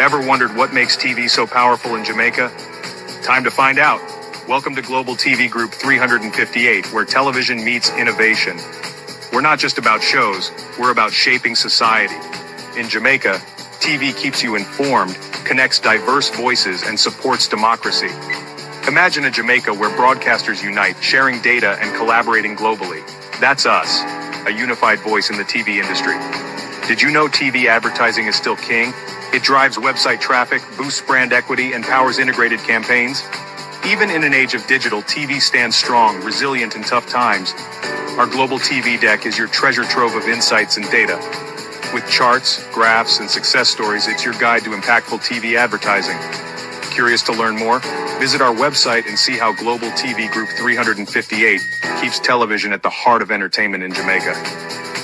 Ever wondered what makes TV so powerful in Jamaica? Time to find out. Welcome to Global TV Group 358, where television meets innovation. We're not just about shows, we're about shaping society. In Jamaica, TV keeps you informed, connects diverse voices, and supports democracy. Imagine a Jamaica where broadcasters unite, sharing data and collaborating globally. That's us, a unified voice in the TV industry. Did you know TV advertising is still king? It drives website traffic, boosts brand equity, and powers integrated campaigns. Even in an age of digital, TV stands strong, resilient in tough times. Our Global TV Deck is your treasure trove of insights and data. With charts, graphs, and success stories, it's your guide to impactful TV advertising. Curious to learn more? Visit our website and see how Global TV Group 358 keeps television at the heart of entertainment in Jamaica.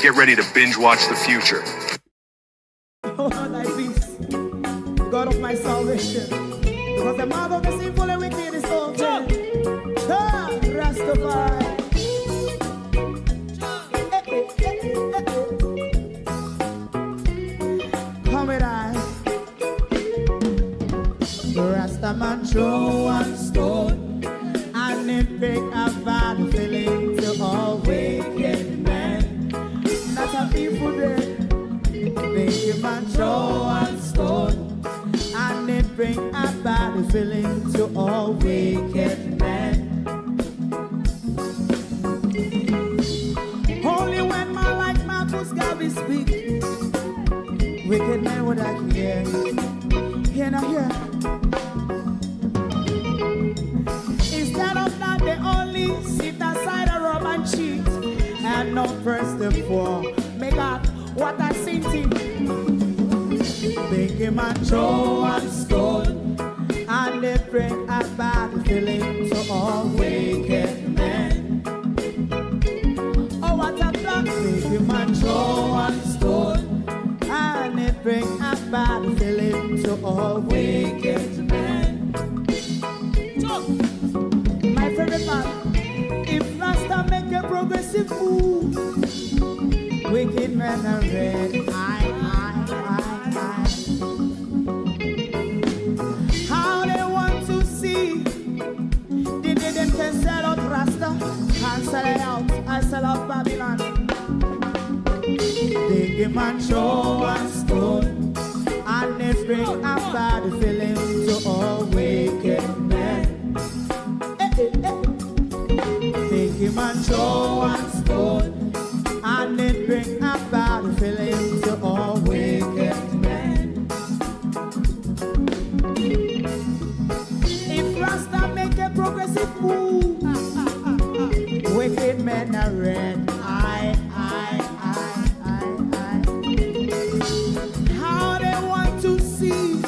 Get ready to binge watch the future. Oh, thy peace, God of my salvation, because the mouth of the sinful and wicked is open. Rastafari. Come with I. Rastaman throw one stone, and it pick a bad feeling to all wicked men. Not a people there. Make a man throw one stone, and it bring a bad feeling to all wicked men. Only when man like Marcus Garvey speak, wicked men would I hear. Hear not hear. Instead of that, they only sit aside and rub and cheat, and not press the poor. Make up what I seen him. Make him a throw one stone, and they bring a bad feeling to all wicked men. Oh, what a plan! Make him a throw one stone, and they bring a bad feeling to all wicked men. My favorite part: if Rasta make a progressive move, wicked men are red. How they want to see the day them can sell out Rasta and sell it out. I sell out Babylon. They give man show and stone, and they bring a bad feeling to all wicked men. They give man show and stone, and it bring a bad feeling to all wicked men. If Rasta make a progressive move, wicked men are red. How they want to see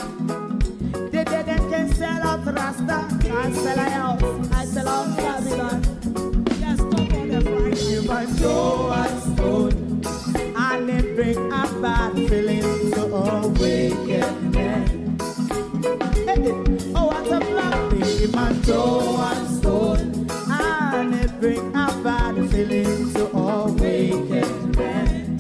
the dead can sell out Rasta and sell out. I sell out Babylon. Just stop on the Friday. You might show and stone, and it bring a bad feeling to all wicked men. Oh, what a black thing, man, show and stone, and it bring a bad feeling to all wicked men.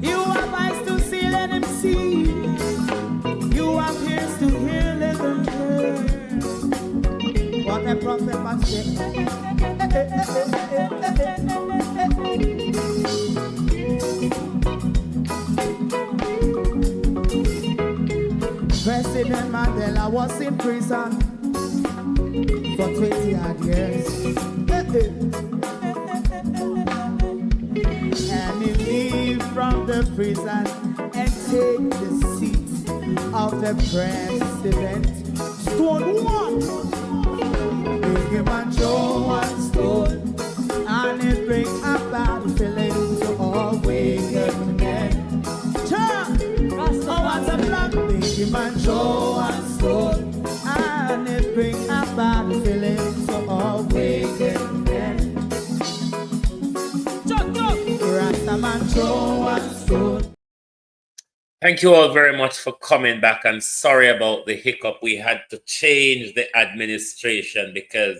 You have eyes to see, let him see. You have ears to hear, let them hear. What a prophet must say. President Mandela was in prison for 20 odd years. And he leave from the prison and take the seat of the president. Stone one. Big him and show one stone, and it bring a bad feeling to all wicked men. Oh, what a black big him and show one stone, and it bring a bad feeling to all wicked men. Rastaman show one stone. Thank you all very much for coming back, and sorry about the hiccup. We had to change the administration because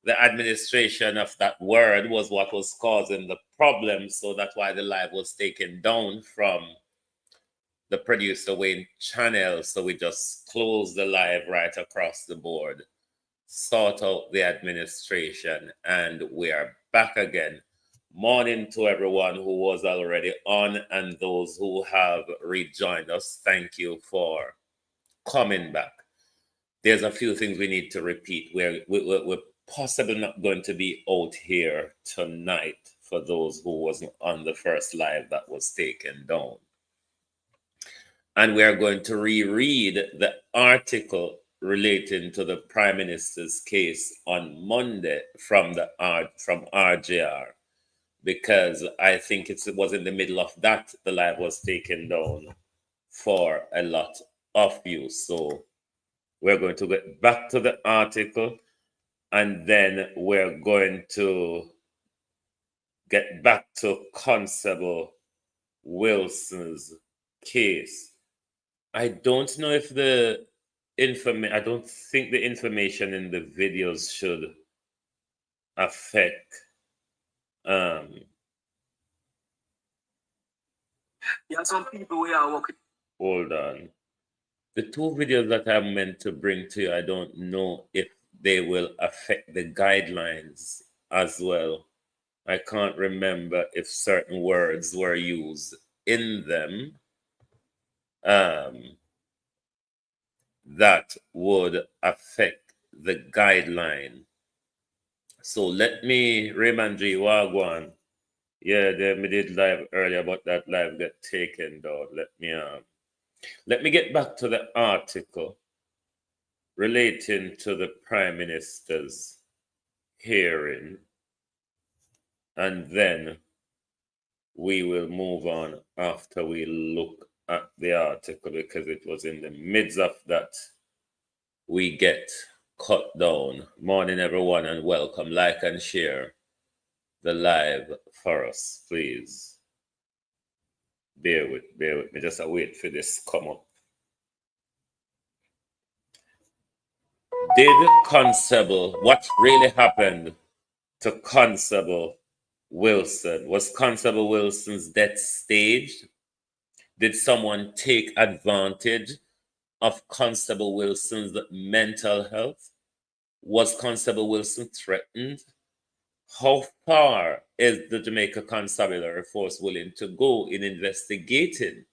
the administration of that word was what was causing the problem. So that's why the live was taken down from the Producer Wayne channel. So we just closed the live right across the board, sort out the administration, and we are back again. Morning to everyone who was already on and those who have rejoined us. Thank you for coming back. There's a few things we need to repeat. We're possibly not going to be out here tonight for those who wasn't on the first live that was taken down. And we are going to reread the article relating to the Prime Minister's case on Monday from RJR, because I think it was in the middle of that the live was taken down for a lot of you. So we're going to get back to the article, and then we're going to get back to Constable Wilson's case. I don't know if I don't think the information in the videos should affect some people we are working. Hold on. The two videos that I'm meant to bring to you, I don't know if they will affect the guidelines as well. I can't remember if certain words were used in them that would affect the guideline. So let me, Raymond G. Wagwan. Yeah, we did live earlier, but that live got taken down. Let me get back to the article relating to the Prime Minister's hearing, and then we will move on after we look at the article, because it was in the midst of that we get cut down. Morning, everyone, and welcome. Like and share the live for us, please. Bear with me. Just wait for this come up. What really happened to Constable Wilson? Was Constable Wilson's death staged? Did someone take advantage of Constable Wilson's mental health? Was Constable Wilson threatened? How far is the Jamaica Constabulary Force willing to go in investigating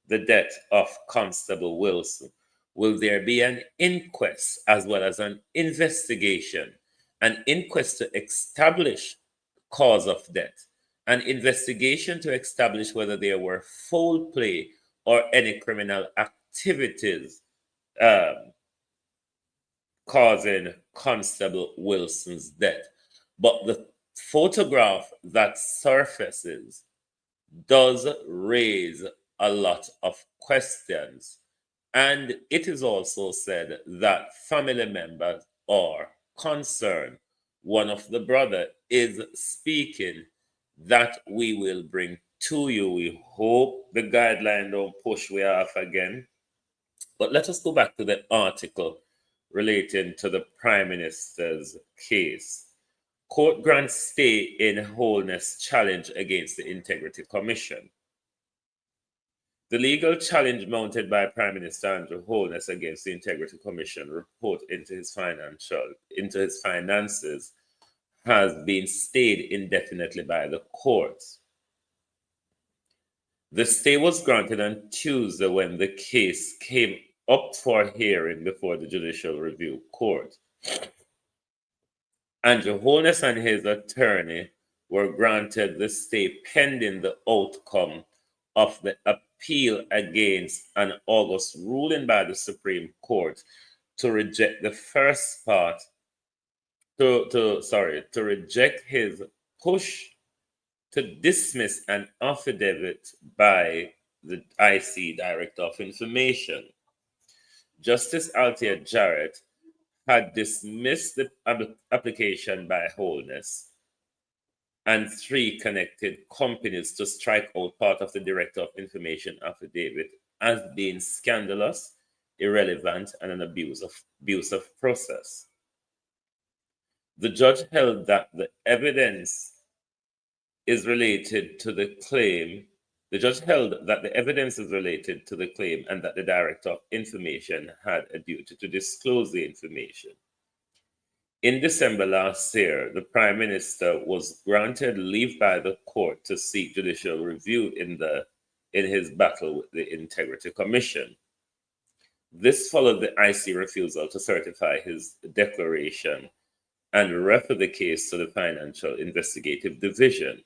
the death of Constable Wilson? Will there be an inquest as well as an investigation? An inquest to establish cause of death, an investigation to establish whether there were foul play or any criminal activities causing Constable Wilson's death. But the photograph that surfaces does raise a lot of questions. And it is also said that family members are concerned. One of the brother is speaking that we will bring to you. We hope the guideline don't push we off again. But let us go back to the article relating to the Prime Minister's case. Court grants stay in wholeness challenge against the Integrity Commission. The legal challenge mounted by Prime Minister Andrew Holness against the Integrity Commission report into his finances has been stayed indefinitely by the courts. The stay was granted on Tuesday when the case came up for hearing before the Judicial Review Court. Andrew Holness and his attorney were granted the stay pending the outcome of the appeal against an August ruling by the Supreme Court to reject the first part, to reject his push to dismiss an affidavit by the IC Director of Information. Justice Althea Jarrett had dismissed the application by Holness and 3 connected companies to strike out part of the Director of Information affidavit as being scandalous, irrelevant, and an abuse of process. The judge held that the evidence is related to the claim. The judge held that the evidence is related to the claim and that the Director of Information had a duty to disclose the information. In December last year, the Prime Minister was granted leave by the court to seek judicial review in his battle with the Integrity Commission. This followed the IC refusal to certify his declaration and refer the case to the Financial Investigative Division.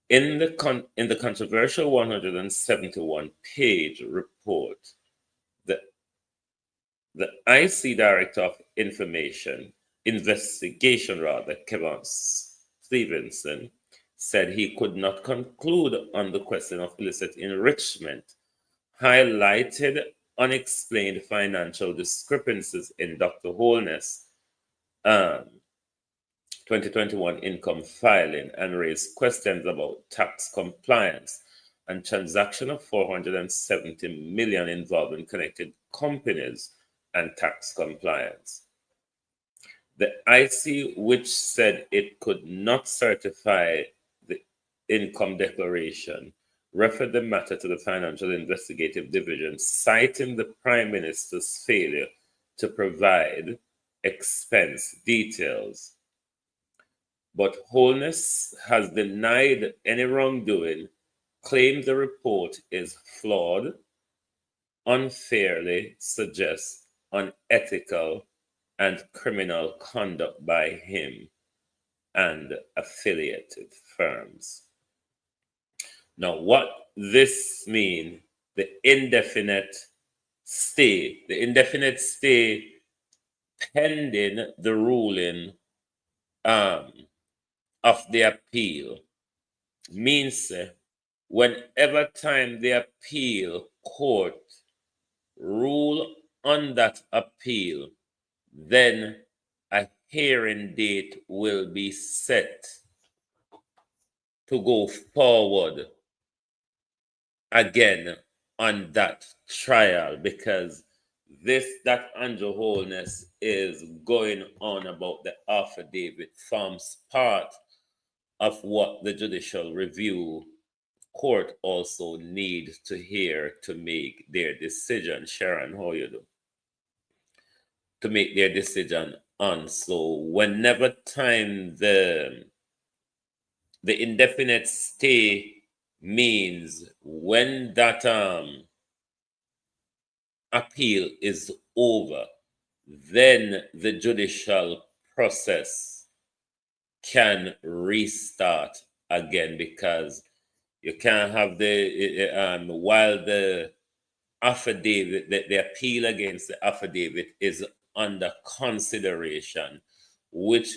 In the controversial 171-page report, the IC Director of Investigation, Kevin Stevenson, said he could not conclude on the question of illicit enrichment, highlighted unexplained financial discrepancies in Dr. Holness' 2021 income filing, and raised questions about tax compliance and transaction of $470 million involving connected companies and tax compliance. The IC, which said it could not certify the income declaration, referred the matter to the Financial Investigative Division, citing the Prime Minister's failure to provide expense details. But Holness has denied any wrongdoing, claimed the report is flawed, unfairly suggests unethical and criminal conduct by him and affiliated firms. Now, what this means, the indefinite stay pending the ruling of the appeal, means whenever time the appeal court rule on that appeal, then a hearing date will be set to go forward again on that trial, because that Andrew Holness is going on about the affidavit forms part of what the Judicial Review Court also need to hear to make their decision. Sharon, how you do? To make their decision on. So whenever time the indefinite stay means when that appeal is over, then the judicial process can restart again, because you can't have while the affidavit, the appeal against the affidavit is under consideration, which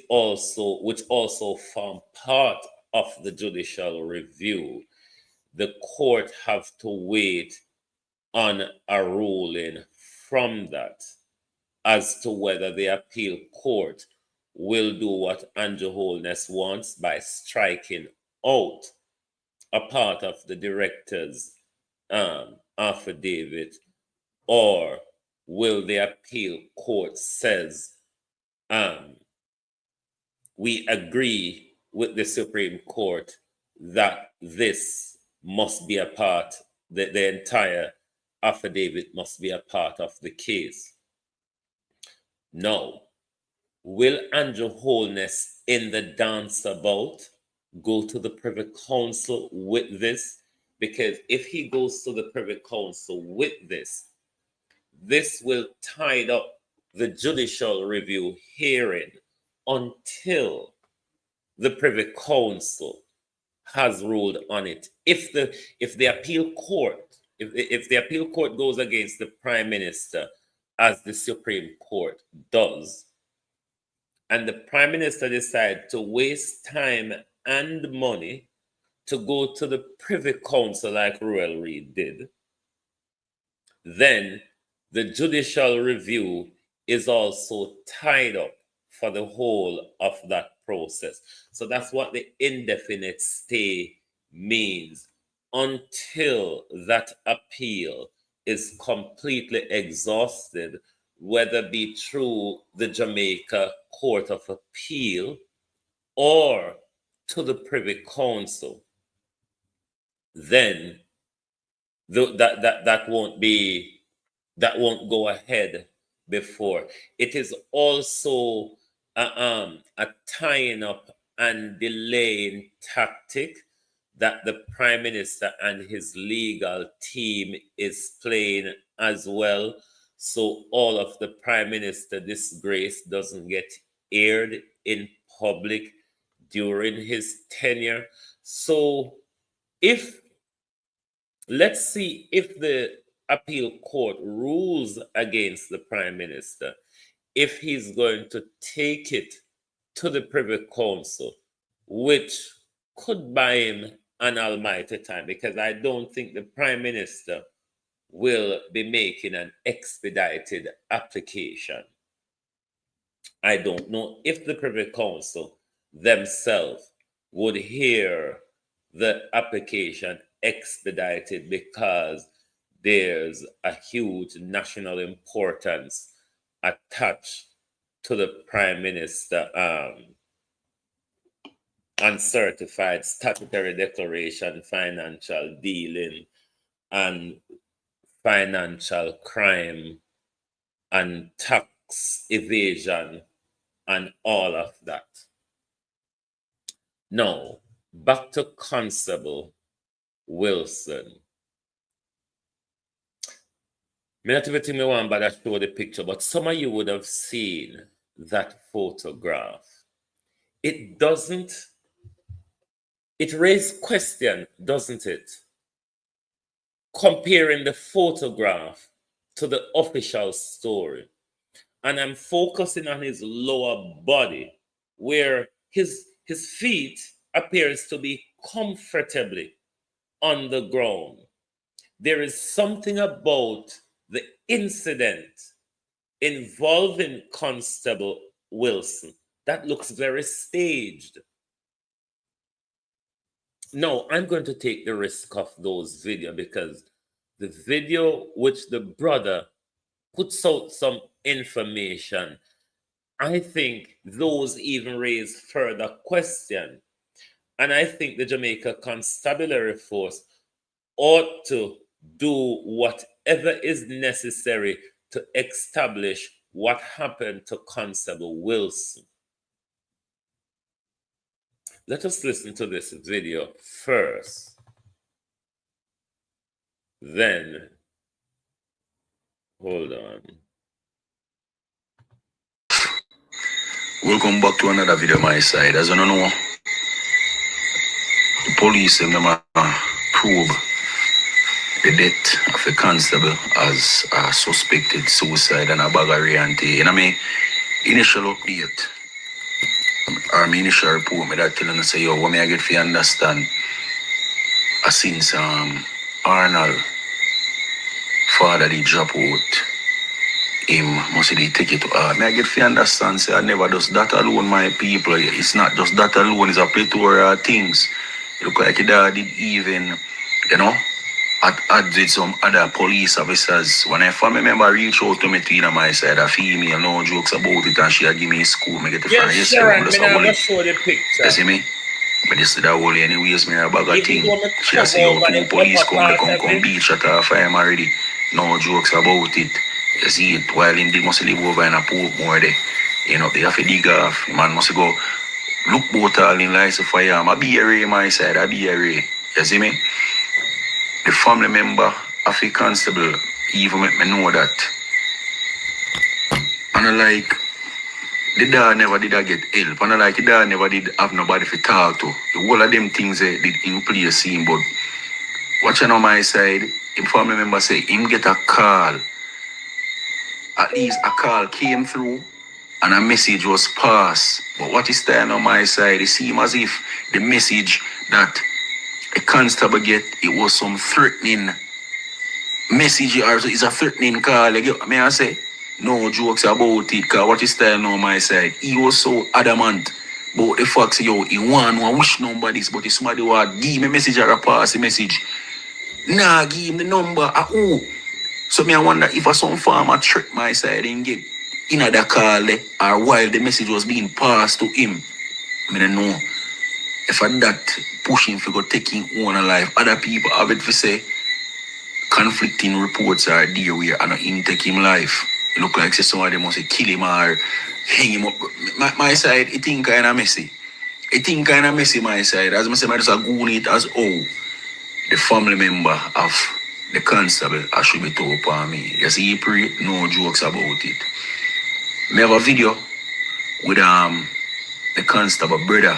also form part of the judicial review. The court have to wait on a ruling from that as to whether the appeal court will do what Andrew Holness wants by striking out a part of the director's affidavit, or will the appeal court says we agree with the Supreme Court that this must be a part, the entire affidavit must be a part of the case. Now, will Andrew Holness in the dance about go to the Privy Council with this? Because if he goes to the Privy Council with this will tie up the judicial review hearing until the Privy Council has ruled on it. If the appeal court goes against the Prime Minister, as the Supreme Court does, and the Prime Minister decides to waste time and money to go to the Privy Council like Ruel Reid did, then the judicial review is also tied up for the whole of that process. So that's what the indefinite stay means, until that appeal is completely exhausted, whether be through the Jamaica Court of Appeal or to the Privy Council, then that won't go ahead before. It is also a tying up and delaying tactic that the Prime Minister and his legal team is playing as well. So all of the Prime Minister disgrace doesn't get aired in public during his tenure. So let's see if the appeal court rules against the Prime Minister, if he's going to take it to the Privy Council, which could buy him an almighty time, because I don't think the Prime Minister will be making an expedited application. I don't know if the Privy Council themselves would hear the application expedited, because there's a huge national importance attached to the Prime Minister uncertified statutory declaration, financial dealing, and financial crime and tax evasion and all of that. Now, back to Constable Wilson. Me not even think me want to show the picture, but some of you would have seen that photograph. It raised question, doesn't it? Comparing the photograph to the official story. And I'm focusing on his lower body, where his feet appears to be comfortably on the ground. There is something about the incident involving Constable Wilson that looks very staged. No, I'm going to take the risk of those videos, because the video which the brother puts out some information, I think those even raise further question. And I think the Jamaica Constabulary Force ought to do whatever is necessary to establish what happened to Constable Wilson. Let us listen to this video first. Then, hold on. Welcome back to another video my side. As you know, the police them probe the death of a constable as a suspected suicide and a baggery and initial update. Or my initial report, me that telling us say, yo, what me I get to understand, since Arnold father did drop out, him must he take it to heart. Me I get to understand, say I never does that alone, my people. It's not just that alone, it's a plethora of things. It look like dad did even, did some other police officers. When a family member reach out to me to my side, a female, no jokes about it, and she give me a school, me get the friend yesterday. I'll show the picture. You see me? But this is that whole anyways, me a bag of thing. She a see how two police come beach at her fire already. No jokes about it. You see it, while him they must live over in a pool more there. They have to dig off. The man must go look both all in lights of fire. I'm a BRA my side, a BRA. You see me? The family member of a constable even make me know that. And I like, the dad never did get help. And I like, the dad never did have nobody to talk to. The whole of them things did in place him. But watching on my side, the family member say, him get a call. At least a call came through and a message was passed. But what is standing on my side, it seems as if the message that a constable get, it was some threatening message, or it's a threatening call. Like, may I say, no jokes about it, because what is standing on my side, he was so adamant about the fact, he want to wish number this, but if somebody would give me a message or a pass a message, nah, give him the number, who? So me I wonder if a some farmer trick my side and get in a call or while the message was being passed to him. I don't know. If I that pushing for go taking own life, other people have it for say conflicting reports are there where I know him take him life. It look like say somebody must say kill him or hang him up. My side, it think kinda messy. It think kinda messy my side. As I say, I just a goon it as the family member of the constable I should be told upon me. You see, he pray, no jokes about it. Me have a video with the constable brother.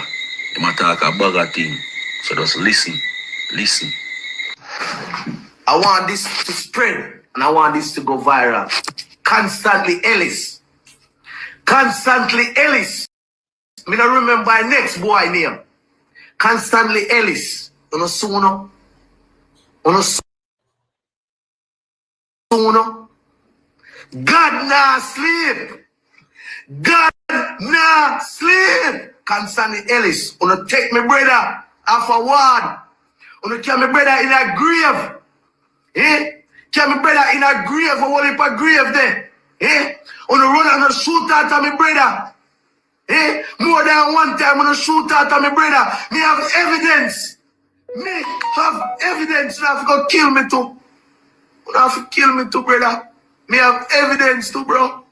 He might talk a bag of thing. So just listen. I want this to spread and I want this to go viral. Constantly Ellis. Me not remember my next boy name. Constantly Ellis. You know sooner. God nah sleep. Constantly Ellis. Wanna take my brother off a ward. Wanna carry my brother in a grave. Carry my brother in a grave. Hold up a grave there. Wanna run and shoot out of my brother. More than one time wanna shoot out of my brother. Me have evidence. You have to go kill me too. You have to kill me too, brother. Me have evidence too, bro.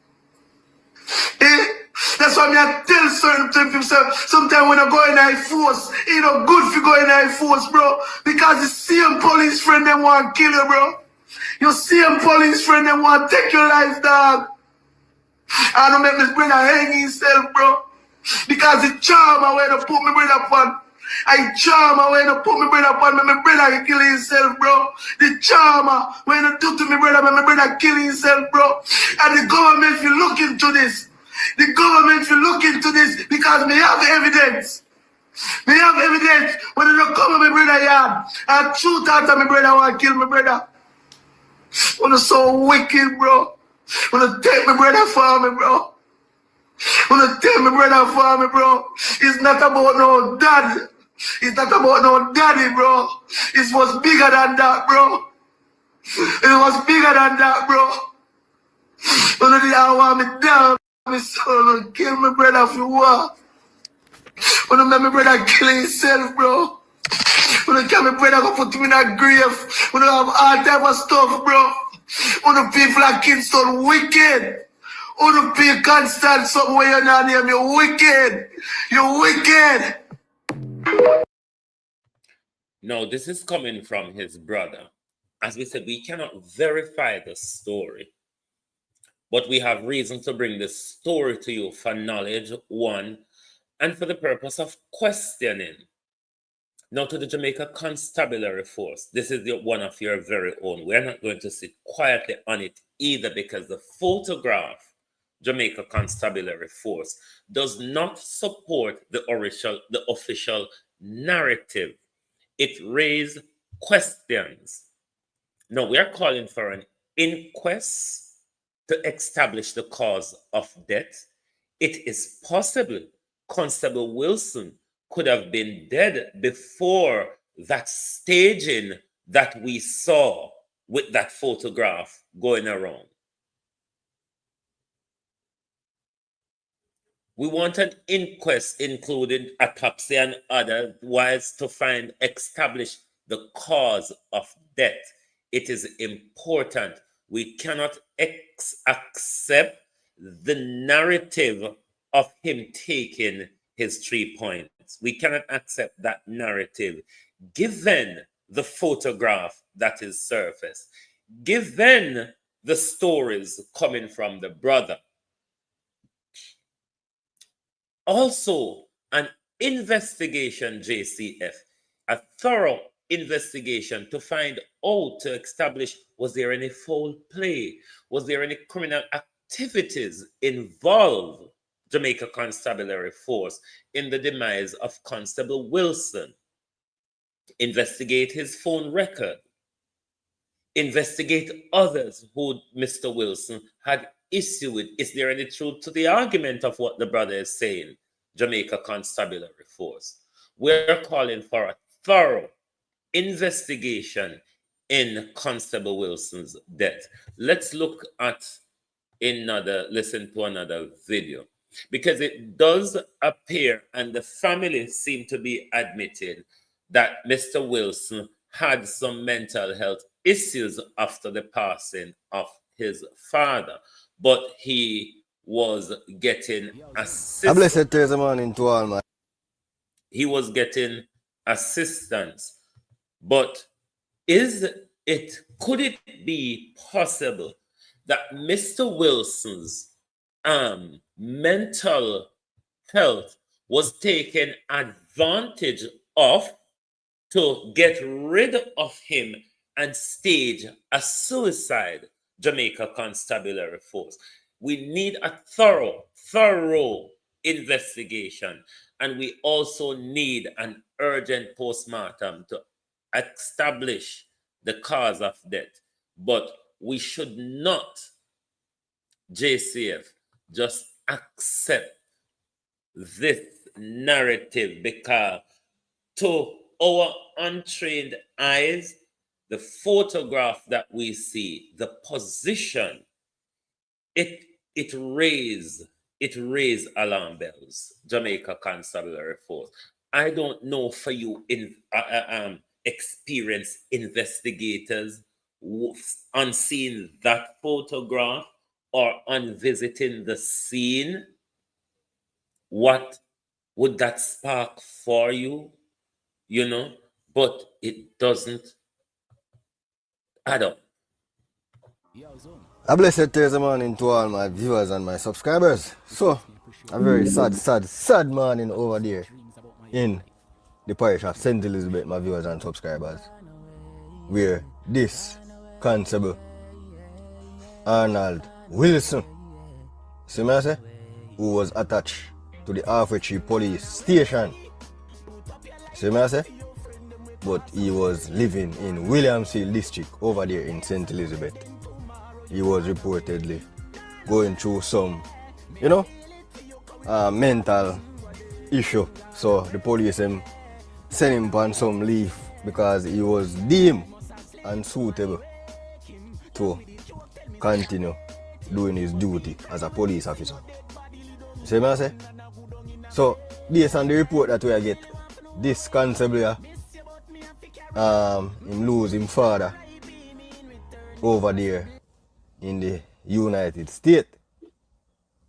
That's why I tell certain people, sometimes when I go in high force, it not good if you go in high force, bro. Because the same police friend them want to kill you, bro. Your same police friend them want to take your life, dog. I don't make this brother hang himself, bro. Because the charm when to put me brother upon. I charm when to put me brother upon, my brother kill himself, bro. The charm when to do to me brother, my brother kill himself, bro. And the government will look into this. The government will look into this because me have evidence. Me have evidence when they don't come to my brother yard and shoot out of my brother want to kill my brother. When they so wicked, bro. When they take my brother for me, bro. When they take my brother for me, bro. It's not about no dad. It's not about no daddy, bro. It was bigger than that, bro. It was bigger than that, bro. When they didn't want me down. My son kill my brother for what? When I make my brother kill himself, bro. When I kill my brother go put him in a grave. When I have all type of stuff, bro. When the people are Kingston wicked. When the people can't stand something where you're not near me, you're wicked. You're wicked. No, this is coming from his brother. As we said, we cannot verify the story. But we have reason to bring this story to you for knowledge, one, and for the purpose of questioning. Now to the Jamaica Constabulary Force. This is one of your very own. We're not going to sit quietly on it either because the photograph, Jamaica Constabulary Force, does not support the official narrative. It raises questions. Now we are calling for an inquest to establish the cause of death. It is possible Constable Wilson could have been dead before that staging that we saw with that photograph going around. We want an inquest, including autopsy and otherwise, to establish the cause of death. It is important. We cannot accept the narrative of him taking his 3 points. We cannot accept that narrative, given the photograph that is surfaced, given the stories coming from the brother. Also, an investigation, JCF, a thorough investigation to find out, to establish, was there any foul play? Was there any criminal activities involved, Jamaica Constabulary Force, in the demise of Constable Wilson? Investigate his phone record. Investigate others who Mr. Wilson had issue with. Is there any truth to the argument of what the brother is saying? Jamaica Constabulary Force. We're calling for a thorough investigation in Constable Wilson's death. Let's listen to another video, because it does appear, and the family seem to be admitted, that Mr. Wilson had some mental health issues after the passing of his father, but he was getting assistance. A blessed Thursday morning to all, man. He was getting assistance, but could it be possible that Mr. Wilson's mental health was taken advantage of to get rid of him and stage a suicide? Jamaica Constabulary Force, we need a thorough investigation, and we also need an urgent postmortem to establish the cause of death. But we should not, JCF, just accept this narrative, because to our untrained eyes, the photograph that we see, the position, it raised alarm bells. Jamaica Constabulary Force, I don't know for you experienced investigators on seeing that photograph or on visiting the scene, what would that spark for you? You know, but it doesn't add up. A blessed Thursday morning to all my viewers and my subscribers. So, a very sad morning over there in the parish of St. Elizabeth, my viewers and subscribers, where this Constable Arnold Wilson, see me I say, who was attached to the Halfway Tree police station, see me I say, but he was living in Williamsfield district over there in St. Elizabeth. He was reportedly going through some, mental issue. So the police sent him on some leave because he was deemed unsuitable to continue doing his duty as a police officer. See what I say? So based on the report that we get, this constable here, him lose him father over there in the United States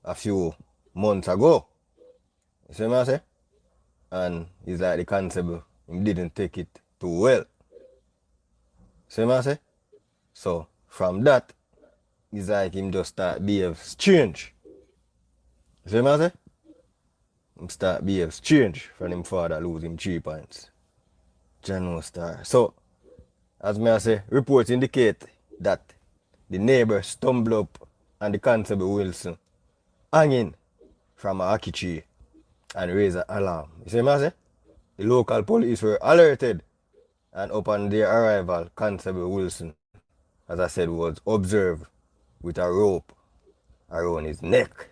a few months ago. You see what I say? And it's like the constable, he didn't take it too well. See what I say? So from that, it's like him just start behave strange. You see what I say? Him start behave strange from him father lose him 3 points. General Star. So, as me I say, reports indicate that the neighbor stumbled up on the Constable Wilson hanging from a hockey tree and raised an alarm. You see what I say? The local police were alerted, and upon their arrival, Constable Wilson, as I said, was observed with a rope around his neck.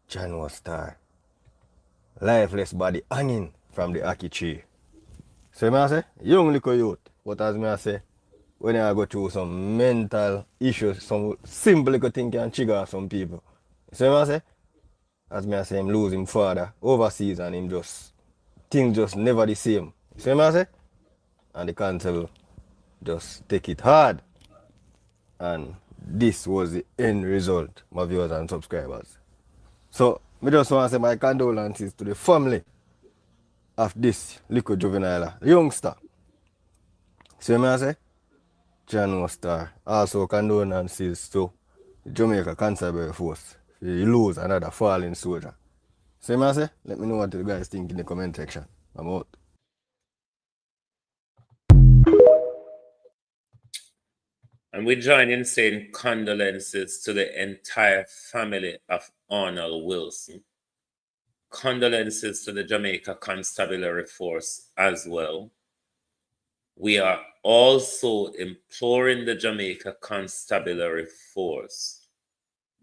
General Star. Lifeless body hanging from the hockey tree. So I say, young little youth, but as me I say, when I go through some mental issues, some simple little thing can trigger some people. So I say, as me I say, him lose him father overseas and him things just never the same. So I say, and the constable just take it hard. And this was the end result, my viewers and subscribers. So, I just want to say my condolences to the family of this little juvenile youngster. See what I say? General Star. Also condolences to the Jamaica Constabulary Force. You lose another fallen soldier. See what I say? Let me know what you guys think in the comment section. I'm out. And we join in saying condolences to the entire family of Arnold Wilson. Condolences to the Jamaica Constabulary Force as well. We are also imploring the Jamaica Constabulary Force,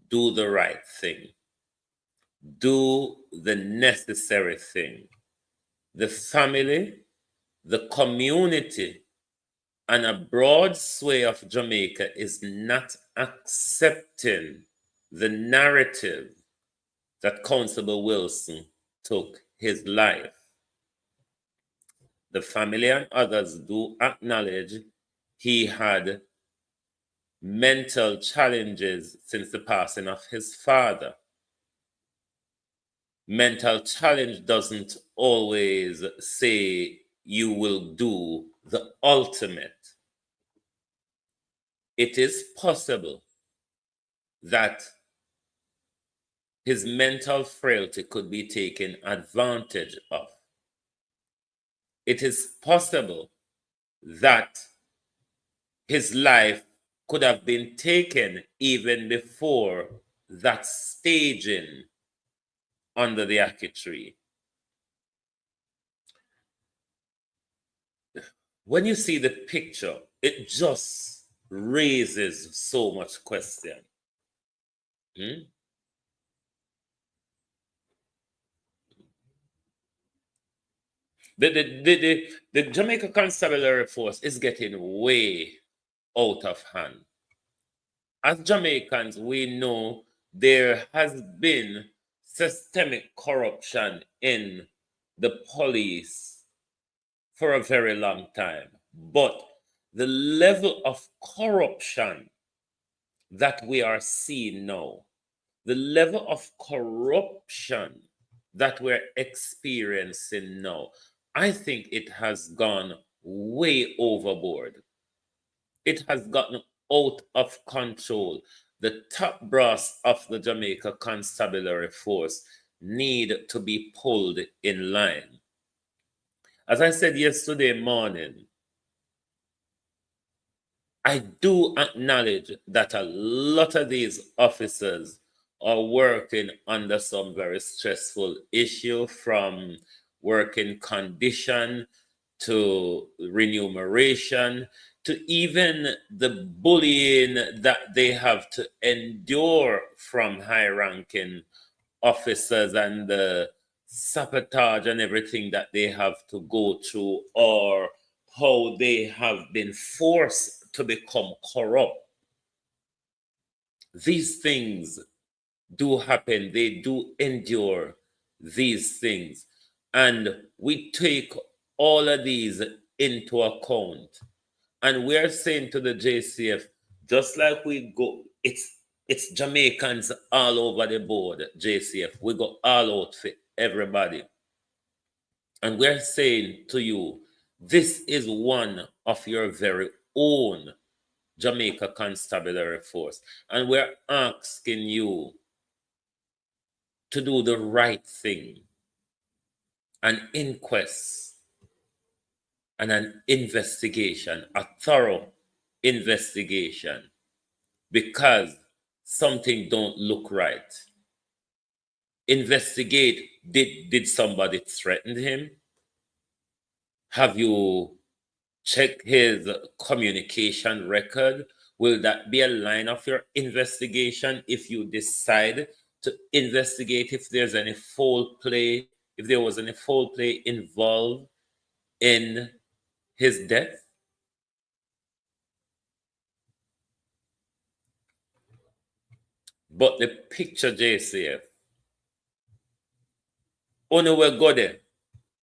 do the right thing. Do the necessary thing. The family, the community, And a broad sway of Jamaica is not accepting the narrative that Constable Wilson took his life. The family and others do acknowledge he had mental challenges since the passing of his father. Mental challenge doesn't always say you will do the ultimate. It is possible that his mental frailty could be taken advantage of. It is possible that his life could have been taken even before that staging under the Ackee tree. When you see the picture, it just raises so much question. The Jamaica Constabulary Force is getting way out of hand. As Jamaicans, we know there has been systemic corruption in the police for a very long time. But the level of corruption that we are seeing now, the level of corruption that we're experiencing now, I think it has gone way overboard. It has gotten out of control. The top brass of the Jamaica Constabulary Force need to be pulled in line. As I said yesterday morning, I do acknowledge that a lot of these officers are working under some very stressful issue, from working condition to remuneration to even the bullying that they have to endure from high-ranking officers and the sabotage and everything that they have to go through, or how they have been forced to become corrupt. These things do happen. They do endure these things. And we take all of these into account. And we're saying to the JCF, just like we go, it's Jamaicans all over the board, JCF. We go all out for everybody. And we're saying to you, this is one of your very own Jamaica Constabulary Force. And we're asking you to do the right thing. An inquest and an investigation, a thorough investigation, because something don't look right. Investigate, did somebody threaten him? Have you checked his communication record? Will that be a line of your investigation if you decide to investigate if there's any foul play, if there was any foul play involved in his death? But the picture, JCF, only will go there.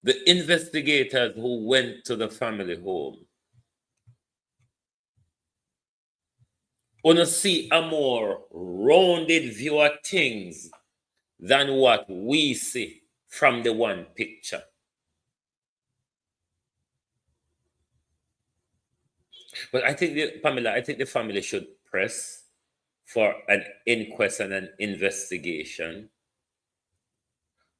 The investigators who went to the family home, only see a more rounded view of things than what we see from the one picture. But I think, Pamela, I think the family should press for an inquest and an investigation.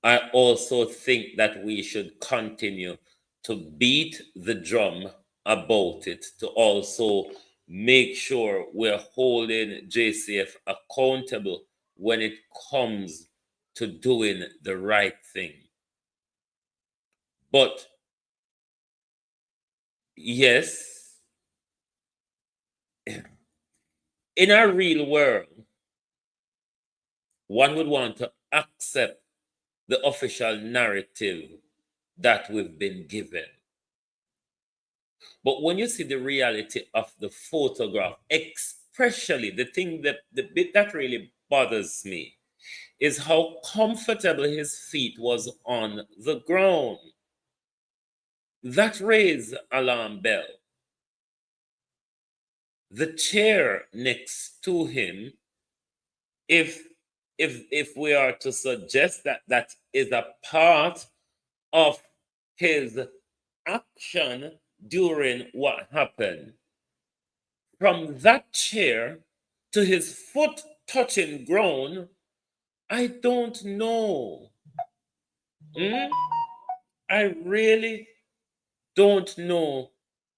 I also think that we should continue to beat the drum about it, to also make sure we're holding JCF accountable when it comes to doing the right thing. But yes, in a real world, one would want to accept the official narrative that we've been given. But when you see the reality of the photograph, especially the thing that the bit that really bothers me is how comfortable his feet was on the ground. That raised alarm bell. The chair next to him, if we are to suggest that that is a part of his action during what happened, from that chair to his foot touching ground, I don't know. I really don't know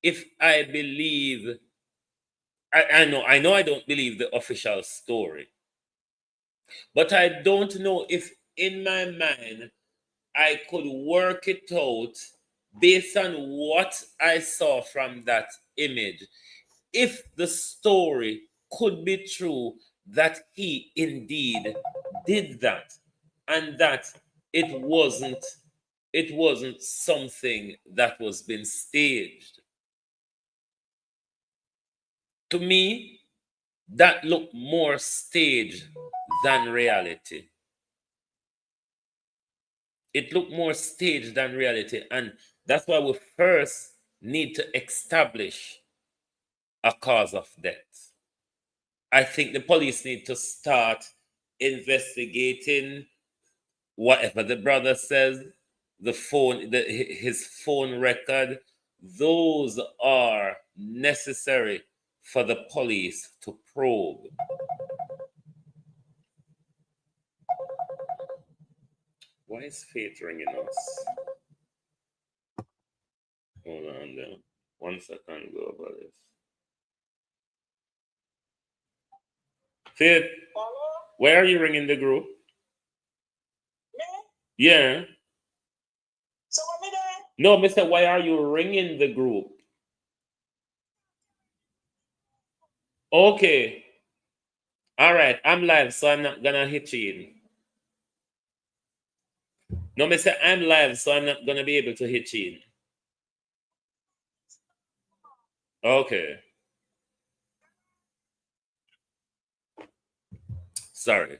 if I believe. I know I don't believe the official story, but I don't know if in my mind I could work it out based on what I saw from that image. If the story could be true that he indeed did that, and that it wasn't something that was been staged. To me, that looked more staged than reality. It looked more staged than reality, and that's why we first need to establish a cause of death. I think the police need to start investigating whatever the brother says, the phone, his phone record. Those are necessary for the police to probe. Why is Faith ringing us? Hold on there. 1 second, go over this. Faith, why are you ringing the group? Me? Yeah. So what me doing? No, mister, why are you ringing the group? Okay. All right, I'm live, so I'm not gonna hit you in. No, mister, I'm live, so I'm not gonna be able to hit you in. Okay. Sorry.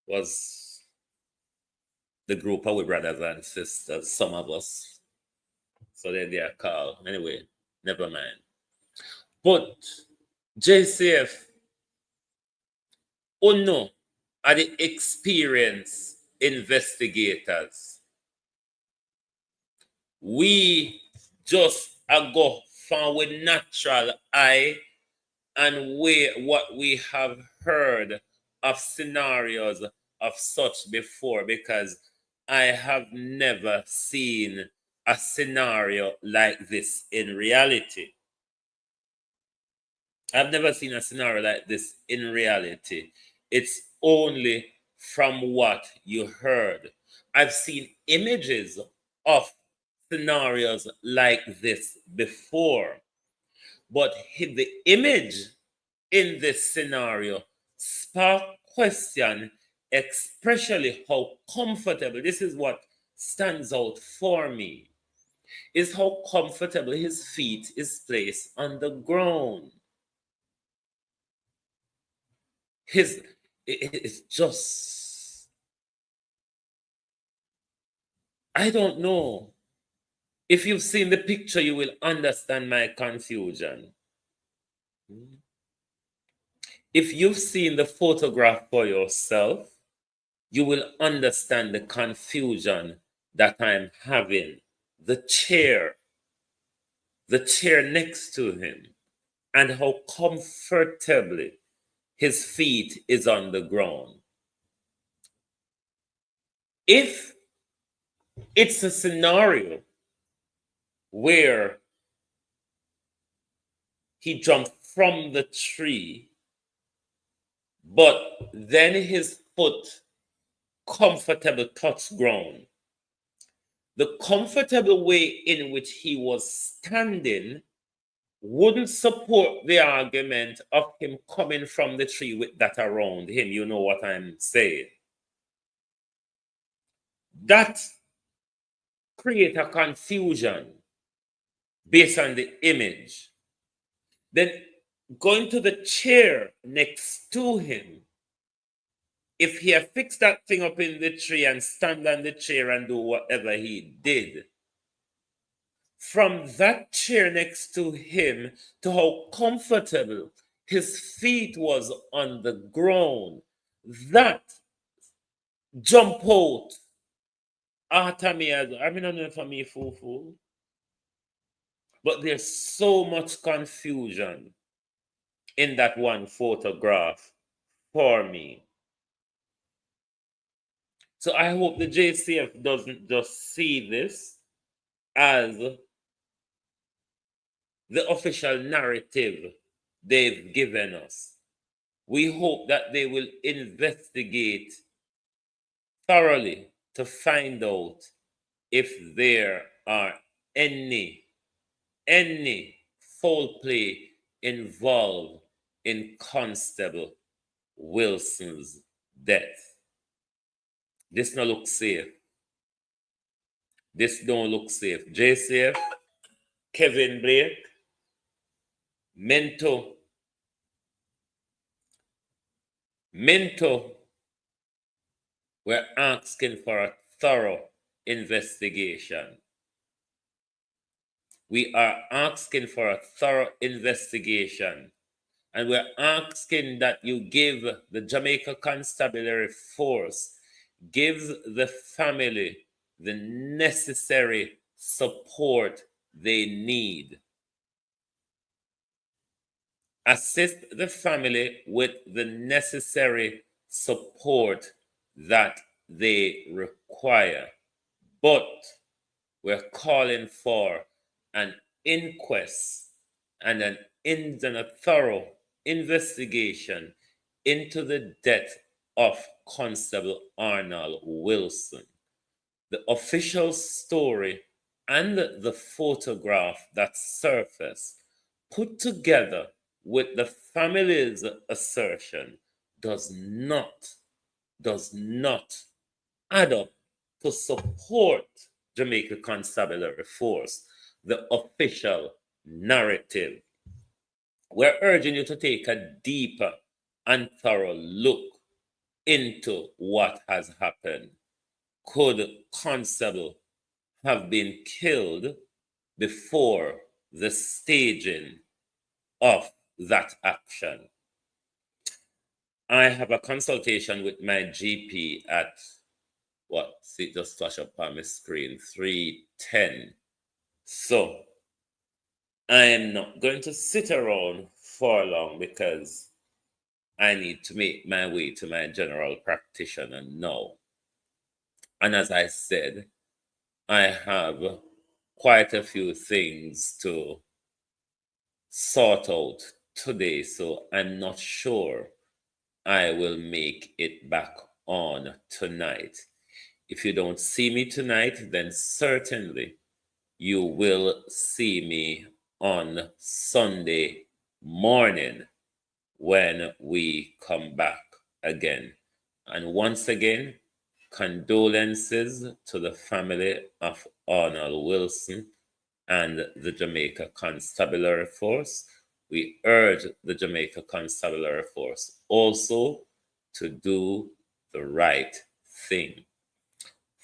Was the group of our brothers and sisters, some of us. So then they are called. Anyway, never mind. But JCF, oh no, are the experienced investigators. We just go from with natural eye and what we have heard of scenarios of such before, because I have never seen a scenario like this in reality. I've never seen a scenario like this in reality. It's only from what you heard. I've seen images of scenarios like this before, but the image in this scenario spark question, especially how comfortable, this is what stands out for me, is how comfortable his feet is placed on the ground. It's just, I don't know. If you've seen the picture, you will understand my confusion. If you've seen the photograph for yourself, you will understand the confusion that I'm having. The chair next to him, and how comfortably his feet is on the ground. If it's a scenario where he jumped from the tree, but then his foot comfortable touched ground, the comfortable way in which he was standing wouldn't support the argument of him coming from the tree with that around him. You know what I'm saying? That creates a confusion. based on the image. Then going to the chair next to him, if he had fixed that thing up in the tree and stand on the chair and do whatever he did, from that chair next to him to how comfortable his feet was on the ground, that jump out after me as I mean, I don't know for me fool. But there's so much confusion in that one photograph for me. So I hope the JCF doesn't just see this as the official narrative they've given us. We hope that they will investigate thoroughly to find out if there are any foul play involved in Constable Wilson's death. This don't look safe. This don't look safe. JCF, Kevin Blake, Minto, we're asking for a thorough investigation. We are asking for a thorough investigation. And we're asking that you give the Jamaica Constabulary Force, give the family the necessary support they need. Assist the family with the necessary support that they require. But we're calling for an inquest and a thorough investigation into the death of Constable Arnold Wilson. The official story and the photograph that surfaced, put together with the family's assertion, does not add up to support Jamaica Constabulary Force, the official narrative. We're urging you to take a deeper and thorough look into what has happened. Could Constable have been killed before the staging of that action? I have a consultation with my GP at see it just flash up on my screen, 3:10. So I am not going to sit around for long because I need to make my way to my general practitioner now. And as I said, I have quite a few things to sort out today, so I'm not sure I will make it back on tonight. If you don't see me tonight, then certainly you will see me on Sunday morning when we come back again. And once again, condolences to the family of Arnold Wilson and the Jamaica Constabulary Force. We urge the Jamaica Constabulary Force also to do the right thing.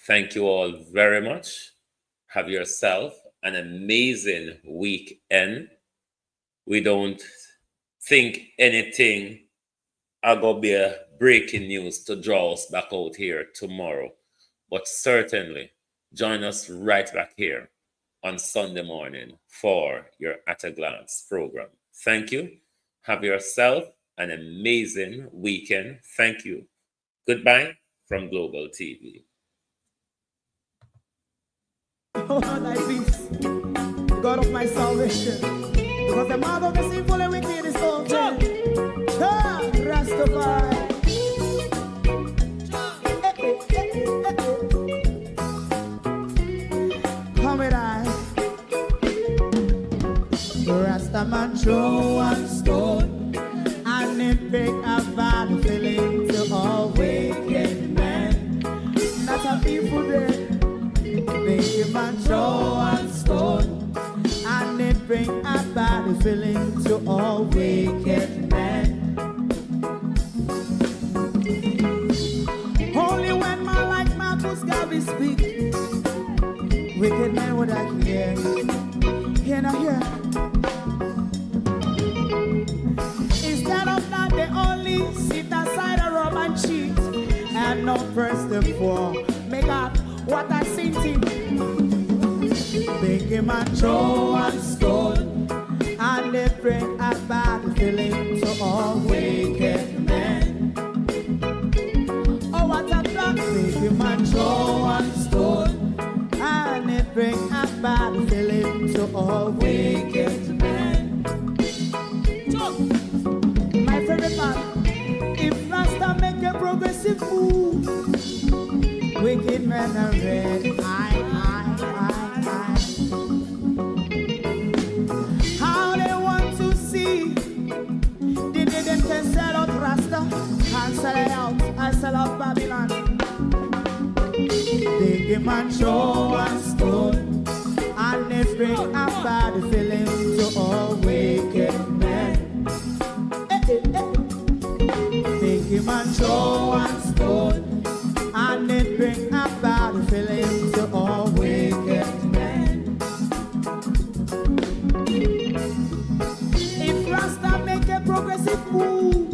Thank you all very much. Have yourself an amazing weekend. We don't think anything are going to be a breaking news to draw us back out here tomorrow. But certainly join us right back here on Sunday morning for your At a Glance program. Thank you. Have yourself an amazing weekend. Thank you. Goodbye from Global TV. Oh, thy peace, the God of my salvation, because the mouth of the sinful and wicked is open. Rastafari. Come with I. Rastaman throw one stone, and it break a bad feeling to all wicked men. Not a people there. Make a man throw one stone, and bring a bad feeling to all wicked men. Only when man like Marcus Garvey speak, wicked men would I hear. Hear now hear. Instead of that, they only sit aside a rob and cheat, and not first and for. Make up what I seen to. Big him and throw and stone, and they bring a bad feeling to all wicked men. Oh, what a block! Big him and throw and stone, and they bring a bad feeling to all wicked men. So, my favorite part, if Rasta make a progressive move, wicked men are red. How they want to see the day them can sell out Rasta and sell it out and sell out Babylon. They give man show and stone, and they bring a bad feeling to all wicked men. They give man show and stone, and they bring a bad feeling to all wicked men. If Rasta make a progressive move,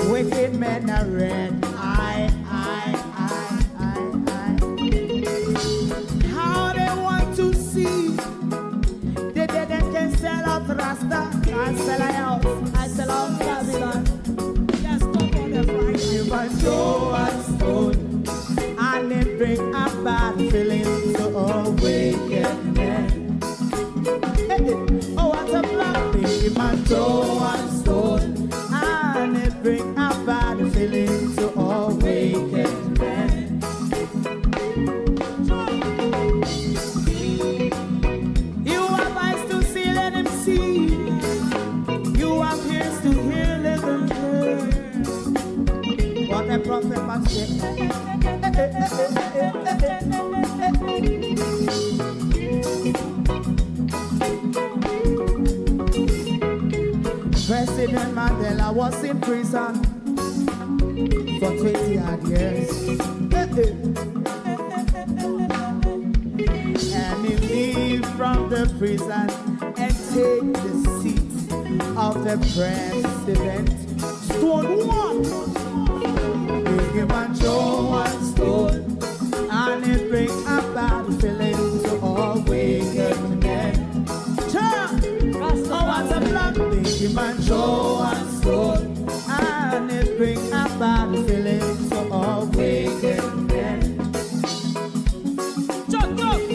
wicked men are red. How they want to see the dead and can sell out Rasta and sell out, I sell out Babylon. Just stop on the Friday. You must show and stone, and they bring a bad feeling to all wicked men. Oh, what a black thing, man, throw and stone, and they bring a bad feeling to all wicked men. You have eyes to see, let them see. You have ears to hear, let them hear. What a prophet must say. President Mandela was in prison for 20 odd years. And he leave from the prison and take the seat of the president. Stone one, big him and show and stone, and it bring a bad feeling to all wicked men. Oh, what's a black big him and show and stone, and it bring a bad feeling to all wicked men.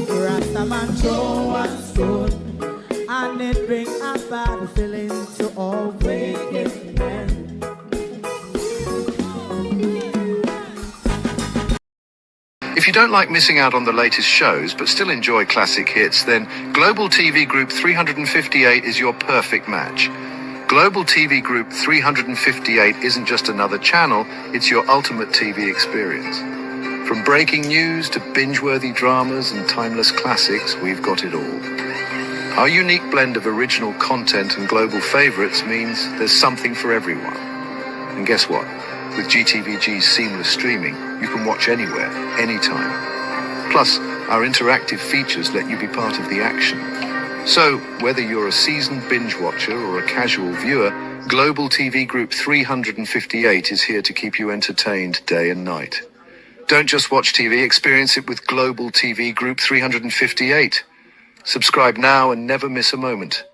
Rasta man show and stone, and it bring a bad feeling to all wicked men. If you don't like missing out on the latest shows but still enjoy classic hits, then Global TV Group 358 is your perfect match. Global TV Group 358 isn't just another channel, it's your ultimate TV experience. From breaking news to binge-worthy dramas and timeless classics, we've got it all. Our unique blend of original content and global favorites means there's something for everyone. And guess what? With GTVG's seamless streaming, you can watch anywhere, anytime. Plus, our interactive features let you be part of the action. So, whether you're a seasoned binge watcher or a casual viewer, Global TV Group 358 is here to keep you entertained day and night. Don't just watch TV, experience it with Global TV Group 358. Subscribe now and never miss a moment.